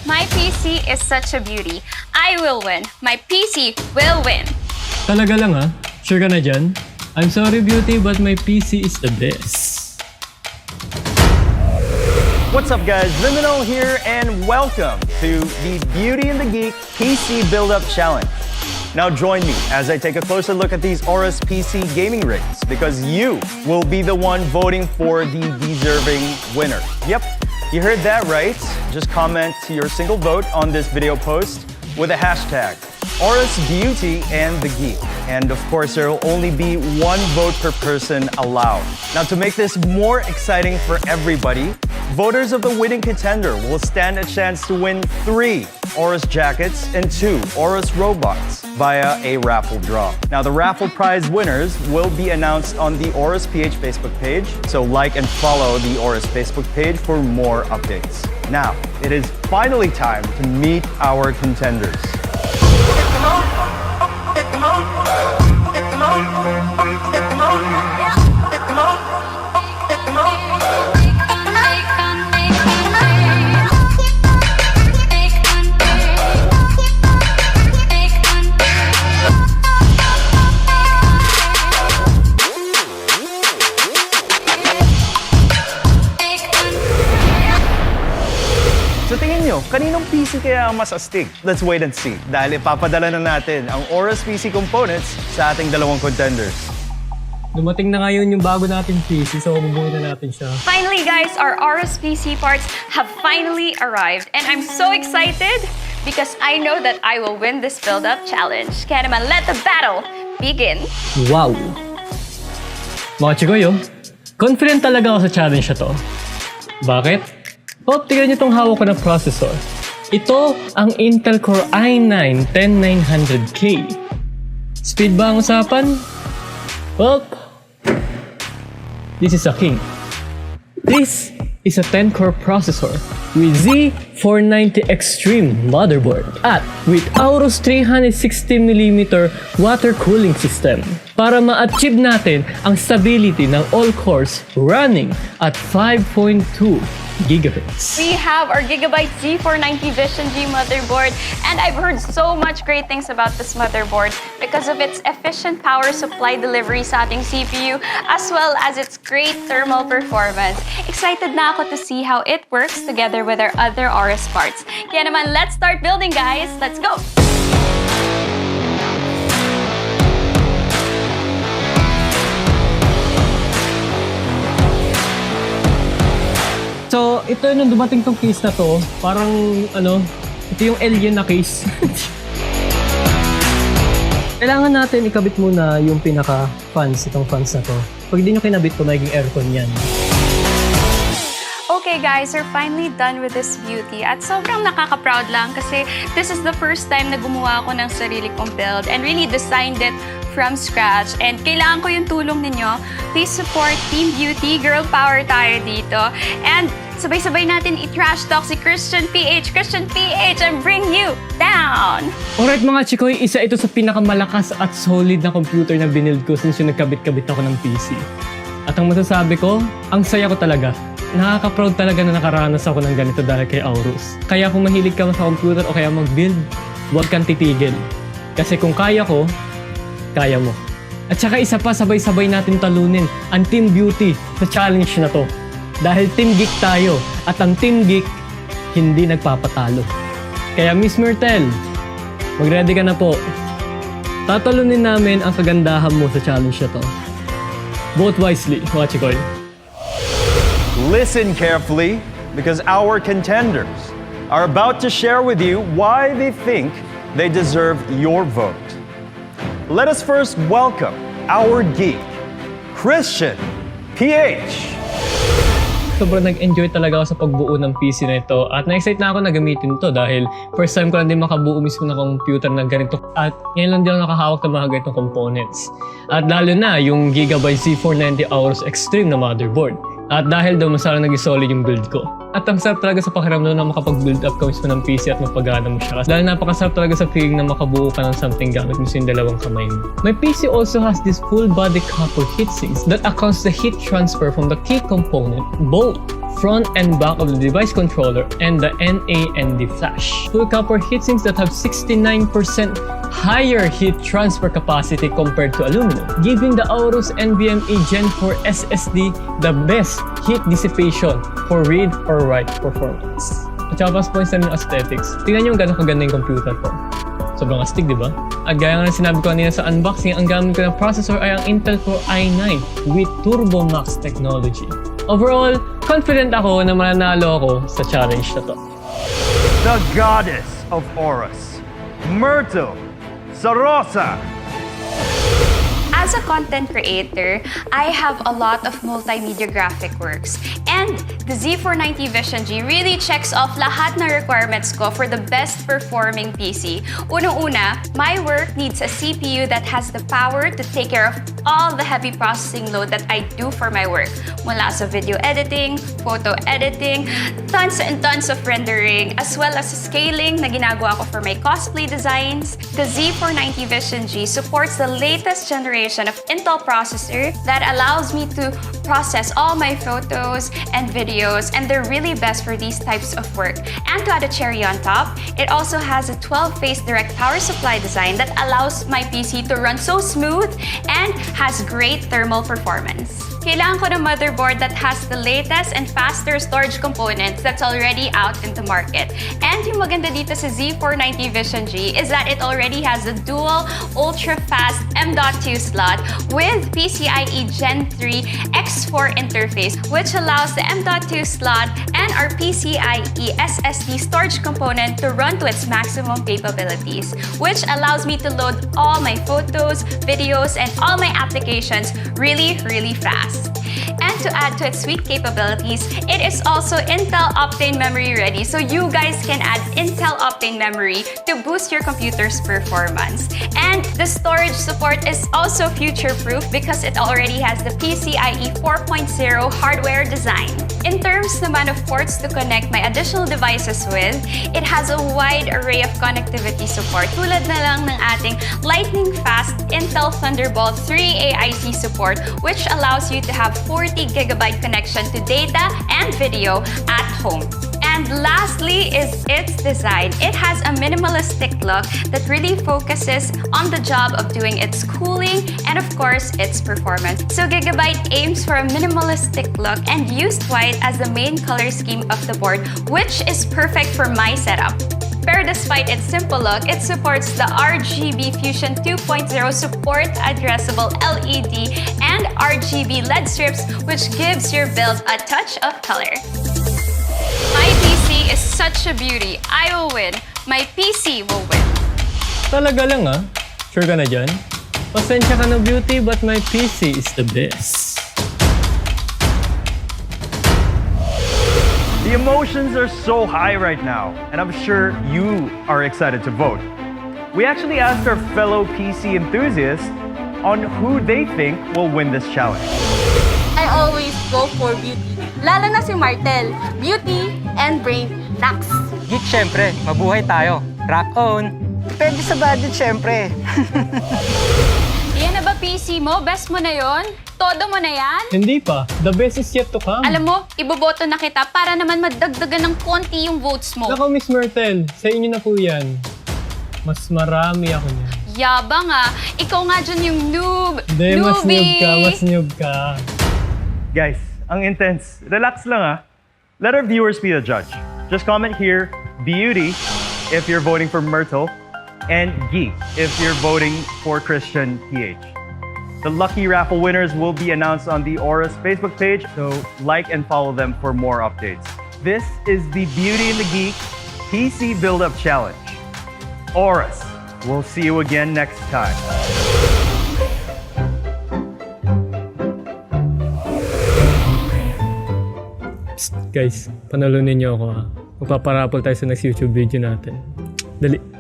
My PC is such a beauty. I will win. My PC will win. Talaga lang ha? Sure ka na dyan? I'm sorry beauty, but my PC is the best. What's up guys, Liminal here and welcome to the Beauty and the Geek PC Build-Up Challenge. Now join me as I take a closer look at these Aorus PC gaming rigs because you will be the one voting for the deserving winner. Yep, you heard that right. Just comment your single vote on this video post with a hashtag Aorus Beauty and the Geek. And of course, there will only be one vote per person allowed. Now to make this more exciting for everybody, voters of the winning contender will stand a chance to win 3 Aorus jackets and 2 Aorus robots via a raffle draw. Now the raffle prize winners will be announced on the Aorus PH Facebook page, so like and follow the Aorus Facebook page for more updates. Now, it is finally time to meet our contenders. Sa tingin nyo, kaninong PC kaya ang mas astig? Let's wait and see, dahil ipapadala na natin ang Aorus PC components sa ating dalawang contenders. Dumating na ngayon yung bago nating PC, so bubuhin na natin siya. Finally guys, our Aorus PC parts have finally arrived and I'm so excited because I know that I will win this build-up challenge. Kaya naman, let the battle begin. Wow! Mga chikoy, confident talaga ako sa challenge na to. Bakit? Tignan niyo itong hawak ko na processor. Ito ang Intel Core i9-10900K. Speed ba ang usapan? Well, this is a king. This is a 10-core processor with Z490 Extreme motherboard at with Aorus 360mm water cooling system para ma-achieve natin ang stability ng all cores running at 5.2 GHz. We have our Gigabyte Z490 Vision G motherboard and I've heard so much great things about this motherboard because of its efficient power supply delivery sa ating CPU as well as its great thermal performance. Excited na ako to see how it works together with our other Aorus parts. Kaya naman, let's start building guys! Let's go! So, ito nung dumating tong case na to, parang ito yung alien na case. Kailangan natin ikabit muna yung pinaka-fans, itong fans na to. Pag di nyo kinabit to, magiging aircon yan. Okay guys, we're finally done with this beauty at sobrang nakaka-proud lang kasi this is the first time na gumawa ako ng sarili kong build and really designed it from scratch and kailangan ko yung tulong ninyo. Please support Team Beauty, girl power tayo dito and sabay-sabay natin i-trash talk si Kristian PH. Kristian PH, and bring you down! Orayt mga chikoy, isa ito sa pinakamalakas at solid na computer na binild ko since yung nagkabit-kabit ako ng PC. At ang masasabi ko, ang saya ko talaga. Nakaka-proud talaga na nakaranas ako ng ganito dahil kay Aorus. Kaya kung mahilig ka sa computer o kaya mag-build, huwag kang titigil. Kasi kung kaya ko, kaya mo. At saka isa pa, sabay-sabay natin talunin ang Team Beauty sa challenge na to. Dahil Team Geek tayo at ang Team Geek hindi nagpapatalo. Kaya Miss Myrtle, mag-ready ka na po. Tatalunin namin ang kagandahan mo sa challenge na to. Vote wisely, mga chikoy. Listen carefully because our contenders are about to share with you why they think they deserve your vote. Let us first welcome our geek, Kristian PH. Sobrang nag-enjoy talaga ako sa pagbuo ng PC na ito at na-excite na ako na gamitin ito dahil first time ko lang din makabuo mismo ng computer na ganito at ngayon lang din ako nakahawak ng mga ganitong components. At lalo na yung Gigabyte Z490 Aorus Extreme na motherboard. At dahil daw masarang naging solid yung build ko. At ang sarap talaga sa pakiramdam na makapag-build up ka mismo ng PC at mapagana mo siya. Dahil napakasarap talaga sa feeling na makabuo ka ng something gamit mo yung dalawang kamay mo. My PC also has this full body copper heatsinks that accounts the heat transfer from the key component both front and back of the device controller, and the NAND flash. Full copper heatsinks that have 69% higher heat transfer capacity compared to aluminum, giving the Aorus NVMe Gen 4 SSD the best heat dissipation for read or write performance. At saka plus points na rin yung aesthetics. Tingnan nyo gano'ng kaganda yung computer ko. Sobrang astig, di ba? At gaya nga na sinabi ko kanina sa unboxing, ang gamit ko ng processor ay ang Intel Core i9 with Turbo Max technology. Overall, confident ako na mananalo ako sa challenge na to. The goddess of Aorus, Myrtle Sarosa. As a content creator, I have a lot of multimedia graphic works. And the Z490 Vision G really checks off lahat na requirements ko for the best performing PC. Unang-una, my work needs a CPU that has the power to take care of all the heavy processing load that I do for my work. Mula sa video editing, photo editing, tons and tons of rendering, as well as scaling na ginagawa ko for my cosplay designs. The Z490 Vision G supports the latest generation of Intel processor that allows me to process all my photos and videos, and they're really best for these types of work. And to add a cherry on top, it also has a 12-phase direct power supply design that allows my PC to run so smooth and has great thermal performance. Kailangan ko ng motherboard that has the latest and faster storage components that's already out in the market. And yung maganda dito sa Z490 Vision G is that it already has a dual ultra-fast M.2 slot with PCIe Gen 3 X4 interface, which allows the M.2 slot and our PCIe SSD storage component to run to its maximum capabilities, which allows me to load all my photos, videos, and all my applications really, really fast. And to add to its sweet capabilities, it is also Intel Optane memory ready, so you guys can add Intel Optane memory to boost your computer's performance. And the storage support is also future-proof because it already has the PCIe 4.0 hardware design. In terms naman of ports to connect my additional devices with, it has a wide array of connectivity support, tulad na lang ng ating lightning-fast Intel Thunderbolt 3 AIC support, which allows you to have 40GB connection to data and video at home. And lastly is its design. It has a minimalistic look that really focuses on the job of doing its cooling and of course its performance. So Gigabyte aims for a minimalistic look and used white as the main color scheme of the board, which is perfect for my setup. Pero despite its simple look, it supports the RGB Fusion 2.0 support addressable LED and RGB LED strips, which gives your build a touch of color. My PC is such a beauty. I will win. My PC will win. Talaga lang ah. Sure ka na dyan? Pasensya ka na beauty, but my PC is the best. The emotions are so high right now, and I'm sure you are excited to vote. We actually asked our fellow PC enthusiasts on who they think will win this challenge. I always go for beauty. Lalo na si Myrtle. Beauty and brain knacks. Geek, syempre. Mabuhay tayo. Rock on! Depende sa budget, syempre. Yan na ba PC mo? Best mo na yon? Todo mo na yan? Hindi pa. The best is yet to come. Alam mo, iboboto na kita para naman madagdagan ng konti yung votes mo. Nako, Miss Myrtle. Sa inyo na po yan. Mas marami ako niyan. Yabang ah. Ikaw nga dyan yung noob. Hindi, mas noob Newbie. ka. Mas noob ka. Guys, ang intense. Relax lang ah. Let our viewers be the judge. Just comment here, beauty, if you're voting for Myrtle, and geek, if you're voting for Kristian PH. The lucky raffle winners will be announced on the Aorus Facebook page, so like and follow them for more updates. This is the Beauty and the Geek PC Build-Up Challenge. Aorus, we'll see you again next time. Psst, guys, panalunin niyo ako ha. Magpaparapol tayo sa next YouTube video natin. Dali.